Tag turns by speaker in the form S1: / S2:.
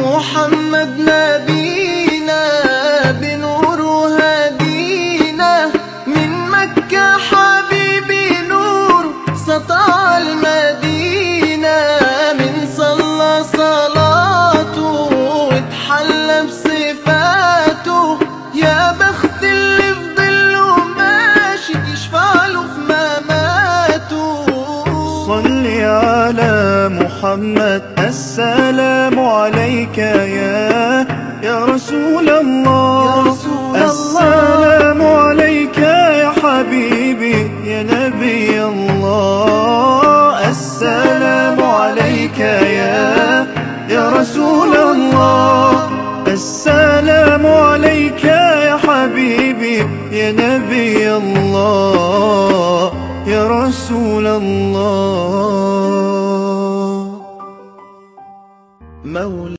S1: محمد نبينا بنور هدينا، من مكة حبيبي نور سطع المدينة، من صلى صلاته واتحلى بصفاته، يا بخت اللي في ظله ماشي يشفع له في مماته.
S2: صل على محمد السلام عليك يا رسول الله، السلام عليك يا حبيبي يا نبي الله، السلام عليك يا رسول الله، السلام عليك يا حبيبي يا نبي الله يا رسول الله.